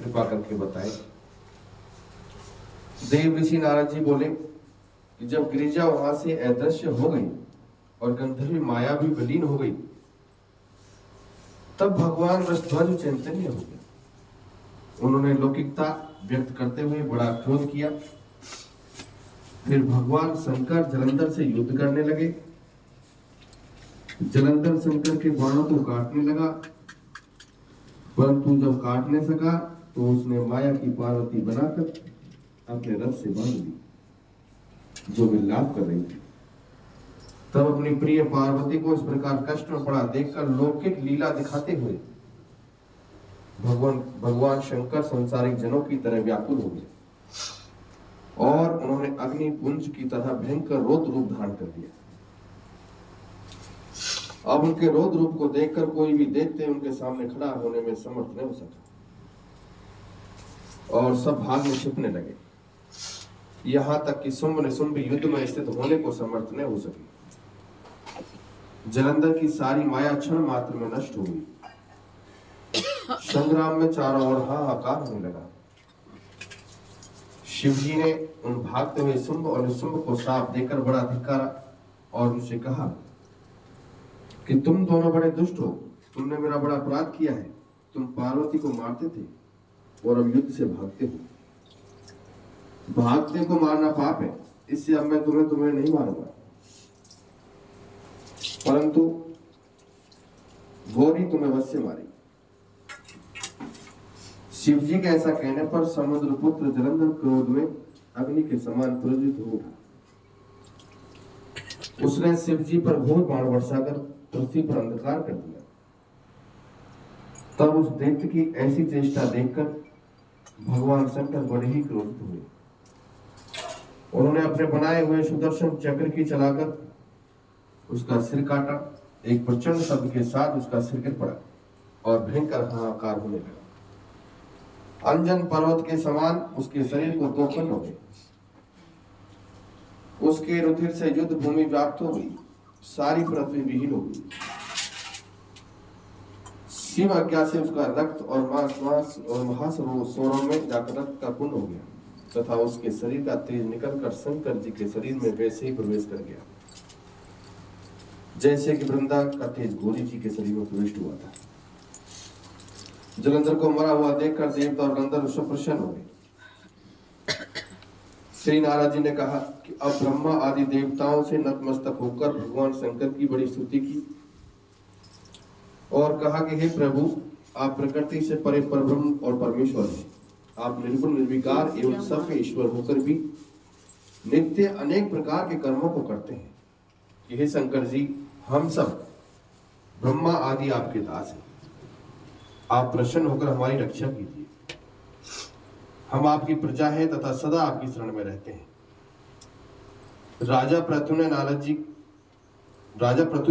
कृपा करके बताएं। देव ऋषि नारद जी बोले कि जब गिरिजा वहां से अदृश्य हो गई और गंधर्वी माया भी विलीन हो गई, तब भगवान वृषध्वज चैतन्य हो गए। उन्होंने लौकिकता व्यक्त करते हुए बड़ा क्रोध किया। फिर भगवान शंकर जलंधर से युद्ध करने लगे। जलंधर शंकर के बाणों को काटने लगा, परंतु जब काट नहीं सका तो उसने माया की पार्वती बनाकर अपने रथ से बांध दी, जो विलाप कर रही थी। तब अपनी प्रिय पार्वती को इस प्रकार कष्ट में पड़ा देखकर लौकिक लीला दिखाते हुए भगवान शंकर संसारिक जनों की तरह व्याकुल हो गए और उन्होंने अग्नि पुंज की तरह भयंकर रौद्र रूप धारण कर दिया। अब उनके रौद्र रूप को देखकर कोई भी देखते उनके सामने खड़ा होने में समर्थ नहीं हो सका और सब भाग में छिपने लगे। यहां तक कि शुंभ निशुंभ युद्ध में स्थित होने को समर्थ नहीं हो सके। जलंधर की सारी माया क्षण मात्र में नष्ट हो गई। संग्राम में चारों ओर हाहाकार होने लगा। शिवजी ने उन भागते हुए शुंभ और निशुंभ को श्राप देकर बड़ा धिक्कारा और उनसे कहा कि तुम दोनों बड़े दुष्ट हो, तुमने मेरा बड़ा अपराध किया है। तुम पार्वती को मारते थे और अब युद्ध से भागते हो। भागते को मारना पाप है, इससे अब मैं तुम्हें नहीं मारूंगा, परंतु गौरी तुम्हें वश से मारेगी। शिवजी के ऐसा कहने पर समुद्र पुत्र जलंधर क्रोध में अग्नि के समान प्रज्वलित हो उठा। उसने शिवजी पर घोर बाण वर्षाकर पृथ्वी पर अंधकार कर दिया। तब उस दैत्य की ऐसी चेष्टा देखकर भगवान शंकर बड़े ही क्रोधित हुए। उन्होंने अपने बनाए हुए सुदर्शन चक्र की चलाकर उसका सिर काटा। एक प्रचंड शब्द के साथ उसका सिर गिर पड़ा और भयंकर हाहाकार होने लगा। अंजन पर्वत के समान उसके शरीर को दो खंड हो गए। उसके रुधिर से युद्ध भूमि व्याप्त हो गई, सारी पृथ्वी विहीन हो गई। शिव आज्ञा से उसका रक्त और मांस और महासरोवरों में जाकर रक्त का कुंड हो गया तथा उसके शरीर का तेज निकलकर शंकर जी के शरीर में वैसे ही प्रवेश कर गया जैसे कि वृंदा का तेज गौरी जी के शरीर में प्रविष्ट हुआ था। जलंधर को मरा हुआ देखकर देवता और गंधर्व सब प्रसन्न हो गए। श्री नारद जी ने कहा कि अब ब्रह्मा आदि देवताओं से नतमस्तक होकर भगवान शंकर की बड़ी स्तुति की और कहा कि हे प्रभु, आप प्रकृति से परे परब्रह्म और परमेश्वर हैं। आप निर्गुण निर्विकार एवं सबके ईश्वर होकर भी नित्य अनेक प्रकार के कर्मों को करते हैं। कि हे शंकर जी, हम सब ब्रह्मा आदि आपके दास हैं। आप प्रसन्न होकर हमारी रक्षा कीजिए। हम आपकी प्रजा हैं तथा सदा आपकी शरण में रहते हैं। राजा पृथु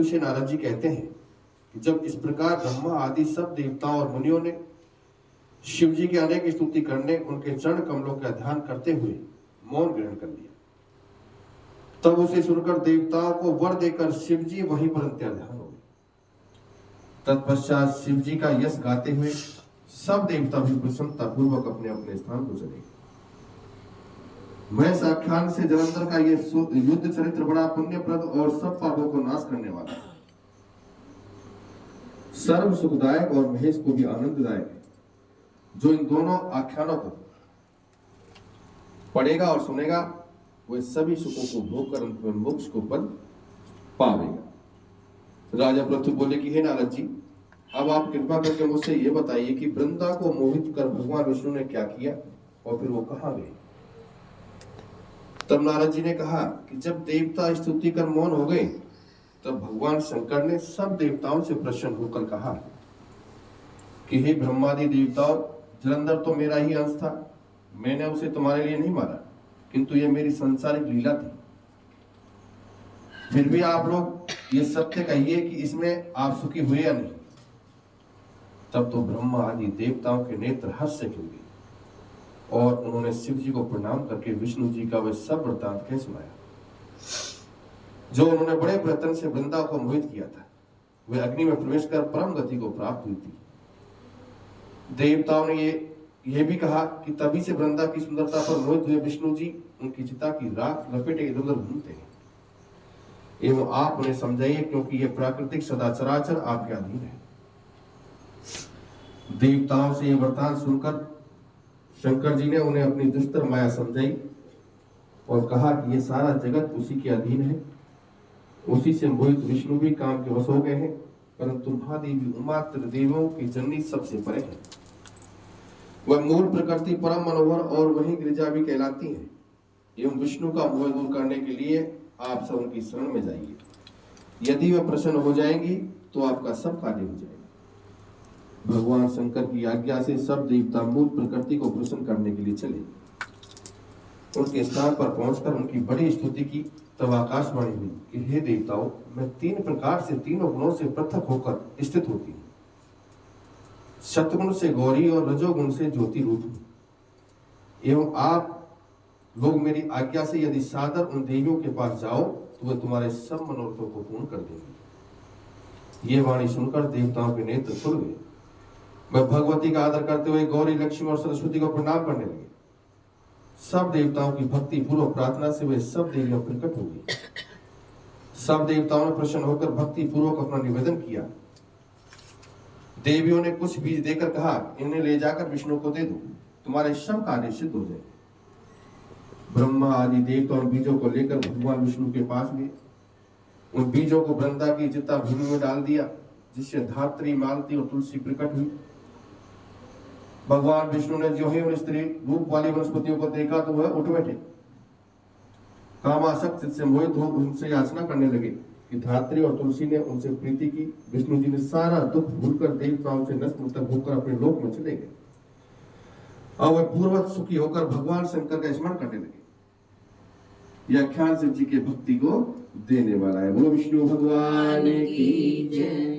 से नारद जी कहते हैं कि जब इस प्रकार ब्रह्मा आदि सब देवताओं और मुनियों ने शिव जी के अनेक स्तुति करने, उनके चरण कमलों का ध्यान करते हुए मौन ग्रहण कर लिया, तब उसे सुनकर देवताओं को वर देकर शिव जी वहीं पर अंतर्ध्यान हो गए। तत्पश्चात शिव जी का यश गाते हुए सब देवता भी प्रसन्नता पूर्वक अपने अपने स्थान को चले। मैं साख्यान से जलंधर का ये युद्ध चरित्र बड़ा पुण्यप्रद और सब पापों को नाश करने वाला है, सर्व सुखदायक और महेश को भी आनंददायक है। जो इन दोनों आख्यानों को पढ़ेगा और सुनेगा वह सभी सुखों को भोग कर अंत में मोक्ष को पद पावेगा। राजा पृथु बोले कि हे नारद जी, अब आप कृपा करके मुझसे ये बताइए कि वृंदा को मोहित कर भगवान विष्णु ने क्या किया और फिर वो कहां गए। तब नारद जी ने कहा कि जब देवता स्तुति कर मौन हो गए, तब भगवान शंकर ने सब देवताओं से प्रसन्न होकर कहा कि हे ब्रह्मादि देवताओं, जलंधर तो मेरा ही अंश था। मैंने उसे तुम्हारे लिए नहीं मारा, किंतु यह मेरी संसारिक लीला थी। फिर भी आप लोग ये सत्य कहिए कि इसमें आप सुखी हुए या नहीं। तब तो ब्रह्मा आदि देवताओं के नेत्र हर्ष से खिल गए और उन्होंने शिव जी को प्रणाम करके विष्णु जी का वह सब वृत्तांत कह सुनाया जो उन्होंने बड़े प्रयत्न से वृंदा को मोहित किया था। वह अग्नि में प्रवेश कर परम गति को प्राप्त हुई थी। देवताओं ने यह भी कहा कि तभी से वृंदा की सुंदरता पर मोहित हुए विष्णु जी उनकी चिता की राख लपेटे इधर उधर घूमते हैं एवं आप उन्हें समझाइए, क्योंकि यह प्राकृतिक सदा चराचर आपके अधीन है। देवताओं से यह वरदान सुनकर शंकर जी ने उन्हें अपनी दुष्टर माया समझाई और कहा कि यह सारा जगत उसी के अधीन है। उसी से मोहित विष्णु भी काम के वश हो गए हैं, परंतु महादेवी उमा त्रिदेवों की जननी सबसे परे है। वह मूल प्रकृति परम मनोहर और वही गिरिजा भी कहलाती है। एवं विष्णु का मोह दूर करने के लिए आप सब उनकी शरण में जाइए। यदि वह प्रसन्न हो जाएंगी तो आपका सब कार्य हो जाएगा। भगवान शंकर की आज्ञा से सब देवता मूल प्रकृति को प्रसन्न करने के लिए चले। उनके स्थान पर पहुंचकर उनकी बड़ी स्तुति की। तब आकाशवाणी हुई कि हे देवताओं, मैं 3 प्रकार से तीनों गुणों से पृथक होकर स्थित होती हूँ। सत्गुण से गौरी और रजोगुण से ज्योति रूप हूँ। एवं आप लोग मेरी आज्ञा से यदि सादर उन देवियों के पास जाओ तो वे तुम्हारे सब मनोरथों को पूर्ण कर देंगे। ये वाणी सुनकर देवताओं के नेत्र खुल गए। वह भगवती का आदर करते हुए गौरी, लक्ष्मी और सरस्वती को प्रणाम करने लगे। सब देवताओं की भक्ति पूर्वक प्रार्थना से वे सब देवियां प्रकट हो गई। सब देवताओं ने प्रसन्न होकर भक्ति पूर्वक अपना निवेदन किया। देवियों ने कुछ बीज देकर कहा, इन्हें ले जाकर विष्णु को दे दो, तुम्हारे सब कार्य सिद्ध हो जाए। ब्रह्मा आदि देवता उन बीजों को लेकर भगवान विष्णु के पास गए। उन बीजों को वृंदा की चिता भूमि में डाल दिया, जिससे धात्री, मालती और तुलसी प्रकट हुई। भगवान विष्णु ने जो ही उन स्त्री रूप वाली वनस्पतियों को देखा तो वह उठ बैठे। कामासक्त से मोहित हो उनसे याचना करने लगे कि धात्री और तुलसी ने उनसे प्रीति की। विष्णु जी ने सारा दुख भूलकर देवताओं से नतमस्तक होकर अपने लोक में चले गए और वह पूर्ववत सुखी होकर भगवान शंकर का स्मरण करने लगे। यह ख्याल शिव जी के भक्ति को देने वाला है। बोलो विष्णु भगवान की जय।